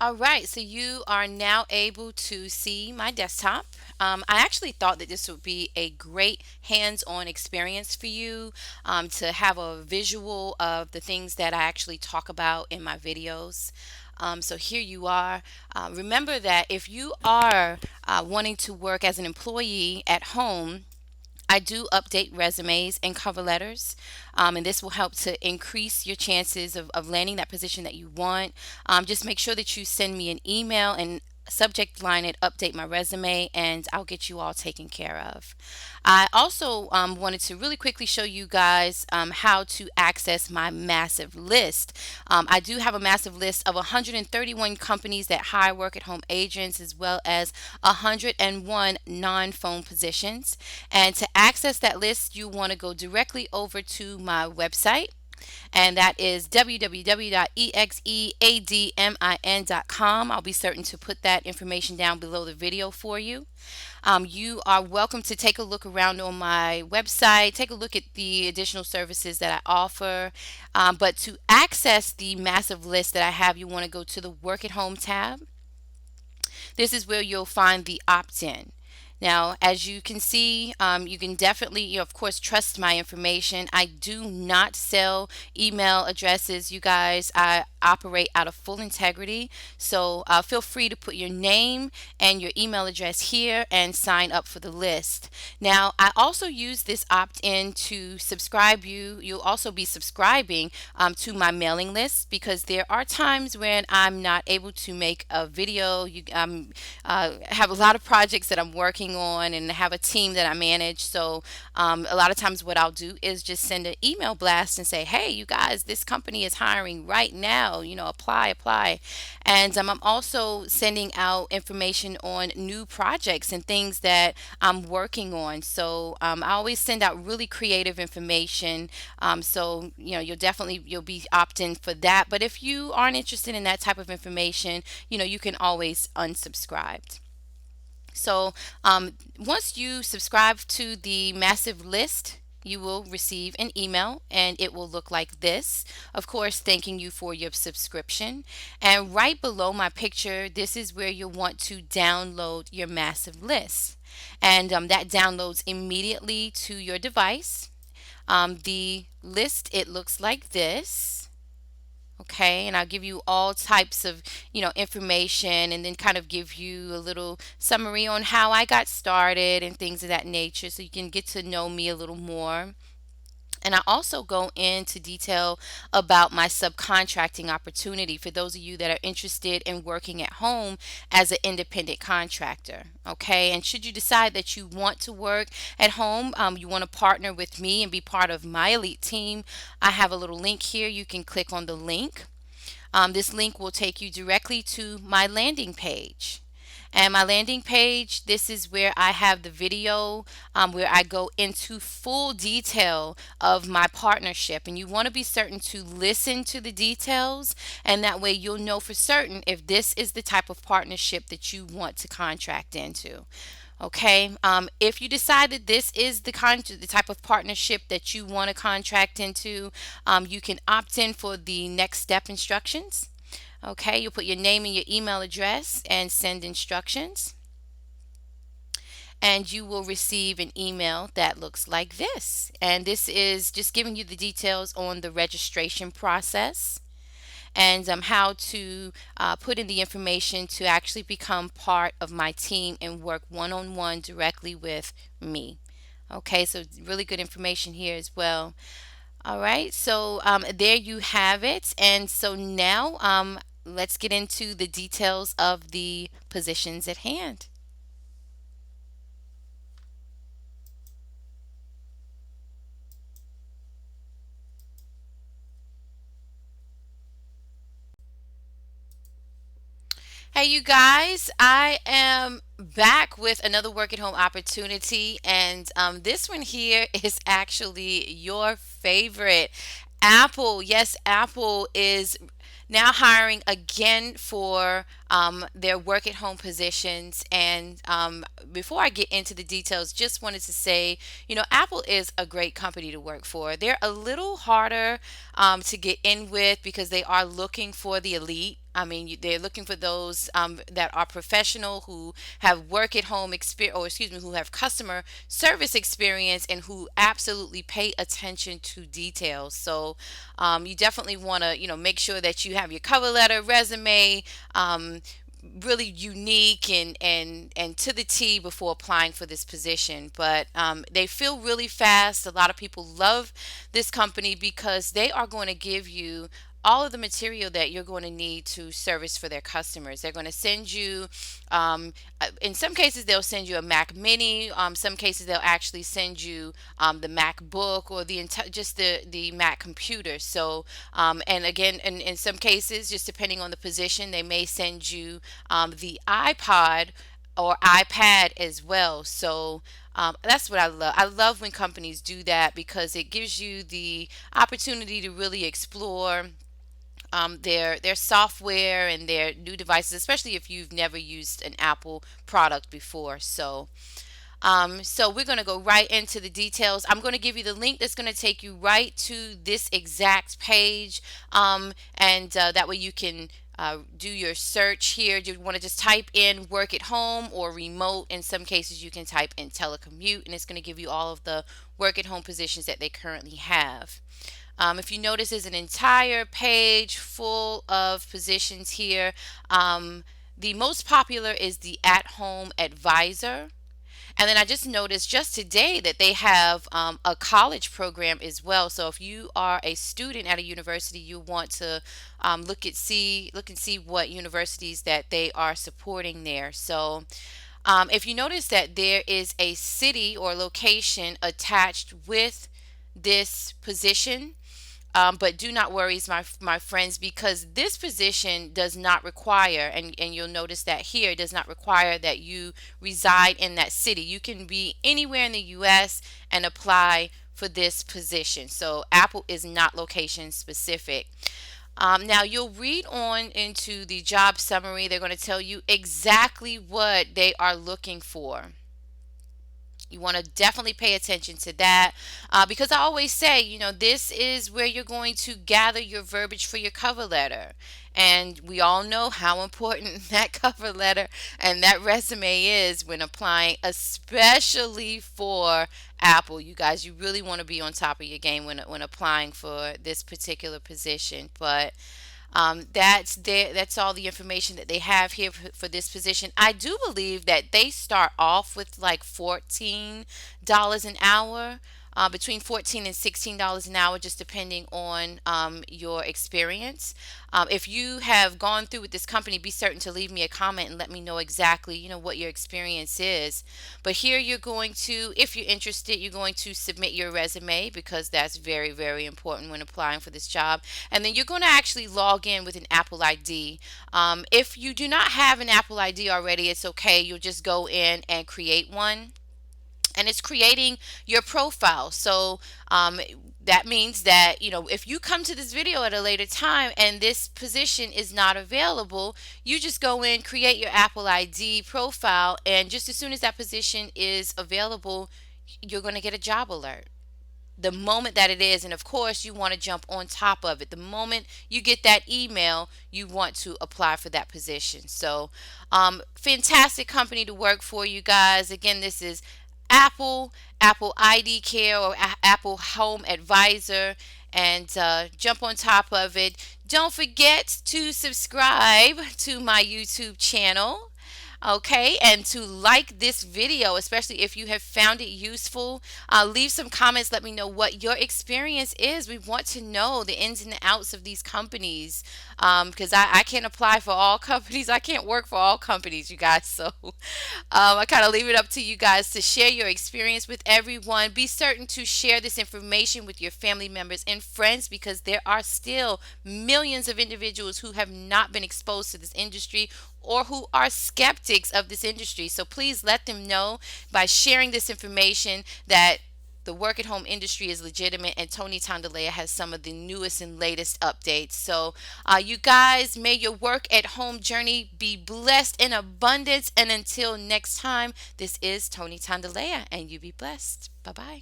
All right, so you are now able to see my desktop. I actually thought that this would be a great hands-on experience for you to have a visual of the things that I actually talk about in my videos. So here you are. Remember that if you are wanting to work as an employee at home, I do update resumes and cover letters, and this will help to increase your chances of landing that position that you want. Just make sure that you send me an email and subject line it update my resume, and I'll get you all taken care of. I also wanted to really quickly show you guys how to access my massive list. I do have a massive list of 131 companies that hire work at home agents, as well as 101 non phone positions. And to access that list, you want to go directly over to my website, and that is www.exeadmin.com. I'll be certain to put that information down below the video for you. You are welcome to take a look around on my website, take a look at the additional services that I offer. But to access the massive list that I have, you want to go to the Work at Home tab. This is where you'll find the opt-in. Now, as you can see, you can definitely, of course, trust my information. I do not sell email addresses, you guys. I operate out of full integrity. So feel free to put your name and your email address here and sign up for the list. Now, I also use this opt-in to subscribe you. You'll also be subscribing to my mailing list, because there are times when I'm not able to make a video. Have a lot of projects that I'm working on and have a team that I manage. So a lot of times what I'll do is just send an email blast and say, hey, you guys, this company is hiring right now, apply. And I'm also sending out information on new projects and things that I'm working on. So I always send out really creative information. So you'll be opt-in for that. But if you aren't interested in that type of information, you can always unsubscribe. So once you subscribe to the massive list, you will receive an email, and it will look like this. Of course, thanking you for your subscription. And right below my picture, this is where you'll want to download your massive list. And that downloads immediately to your device. The list, it looks like this. Okay, and I'll give you all types of, information, and then kind of give you a little summary on how I got started and things of that nature, so you can get to know me a little more. And I also go into detail about my subcontracting opportunity for those of you that are interested in working at home as an independent contractor. Okay. And should you decide that you want to work at home, you want to partner with me and be part of my elite team, I have a little link here. You can click on the link. This link will take you directly to my landing page. And my landing page, this is where I have the video where I go into full detail of my partnership. And you want to be certain to listen to the details, and that way you'll know for certain if this is the type of partnership that you want to contract into. Okay, if you decide that this is the type of partnership that you want to contract into, you can opt in for the next step instructions. Okay, you'll put your name and your email address and send instructions. And you will receive an email that looks like this. And this is just giving you the details on the registration process, and how to put in the information to actually become part of my team and work one on one directly with me. Okay, so really good information here as well. All right, so there you have it. And so now let's get into the details of the positions at hand. Hey, you guys, I am back with another work at home opportunity, and this one here is actually your favorite. Apple. Yes, Apple is now hiring again for their work at home positions. And before I get into the details, just wanted to say, Apple is a great company to work for. They're a little harder to get in with because they are looking for the elite. I mean, they're looking for those that are professional, who have work at home experience, or excuse me, who have customer service experience, and who absolutely pay attention to details. So you definitely want to, make sure that you have your cover letter, resume, um, really unique and to the T before applying for this position. But they feel really fast. A lot of people love this company because they are going to give you all of the material that you're going to need to service for their customers. They're going to send you, in some cases, they'll send you a Mac Mini. Some cases, they'll actually send you the MacBook or just the Mac computer. So, and again, in some cases, just depending on the position, they may send you the iPod or iPad as well. So that's what I love. I love when companies do that because it gives you the opportunity to really explore their software and their new devices, especially if you've never used an Apple product before. So we're going to go right into the details. I'm going to give you the link that's going to take you right to this exact page, and that way you can do your search here. Do you want to just type in work at home or remote? In some cases, you can type in telecommute, and it's going to give you all of the work at home positions that they currently have. If you notice, there's an entire page full of positions here. The most popular is the at-home advisor. And then I just noticed just today that they have a college program as well. So if you are a student at a university, you want to look and see what universities that they are supporting there. So if you notice that there is a city or location attached with this position, but do not worry, my friends, because this position does not require, and you'll notice that here, it does not require that you reside in that city. You can be anywhere in the U.S. and apply for this position. So Apple is not location specific. Now you'll read on into the job summary. They're going to tell you exactly what they are looking for. You want to definitely pay attention to that because I always say, this is where you're going to gather your verbiage for your cover letter. And we all know how important that cover letter and that resume is when applying, especially for Apple. You guys, you really want to be on top of your game when applying for this particular position. But that's all the information that they have here for this position. I do believe that they start off with like $14 an hour, between $14 and $16 an hour, just depending on your experience. If you have gone through with this company, be certain to leave me a comment and let me know exactly, what your experience is. But here you're going to, if you're interested, you're going to submit your resume because that's very, very important when applying for this job. And then you're going to actually log in with an Apple ID. If you do not have an Apple ID already, it's okay. You'll just go in and create one, and it's creating your profile. So that means that, if you come to this video at a later time and this position is not available, you just go in, create your Apple ID profile, and just as soon as that position is available, you're going to get a job alert the moment that it is. And of course, you want to jump on top of it. The moment you get that email, you want to apply for that position. So fantastic company to work for, you guys. Again, this is Apple ID Care, or Apple Home Advisor, and jump on top of it. Don't forget to subscribe to my YouTube channel. Okay, and to like this video, especially if you have found it useful. Leave some comments. Let me know what your experience is. We want to know the ins and outs of these companies, because I can't apply for all companies. I can't work for all companies, you guys. So I kind of leave it up to you guys to share your experience with everyone. Be certain to share this information with your family members and friends, because there are still millions of individuals who have not been exposed to this industry or who are skeptics of this industry. So please let them know by sharing this information that the work at home industry is legitimate, and Tony Tandalea has some of the newest and latest updates. So you guys, may your work at home journey be blessed in abundance. And until next time, this is Tony Tandalea, and you be blessed. Bye bye.